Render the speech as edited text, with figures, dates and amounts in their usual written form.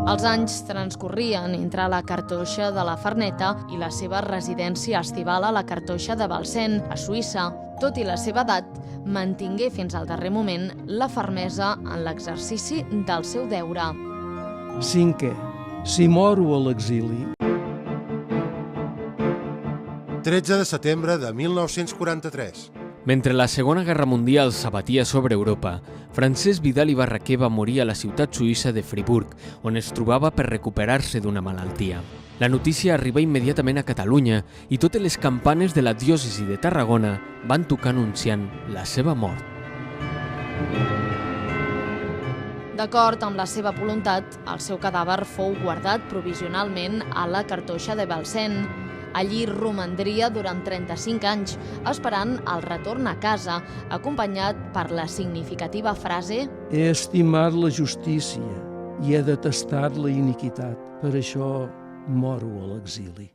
Els anys transcorrien entre la cartoixa de la Farneta i la seva residència estival a la cartoixa de Balsen, a Suïssa. Tot i la seva edat, mantingué fins al darrer moment la fermesa en l'exercici del seu deure. 5è. Si moro a l'exili. 13 de setembre de 1943. Mentre la Segona Guerra Mundial s'abatia sobre Europa, Francesc Vidal i Barraquer va morir a la ciutat suïssa de Friburg, on es trobava per recuperar-se d'una malaltia. La notícia arriba immediatament a Catalunya i totes les campanes de la diòcesi de Tarragona van tocar anunciant la seva mort. D'acord amb la seva voluntat, el seu cadàver fou guardat provisionalment a la cartoixa de Balsen. Allí romandria durant 35 anys, esperant el retorn a casa, acompanyat per la significativa frase He estimat la justícia i he detestat la iniquitat. Per això moro a l'exili.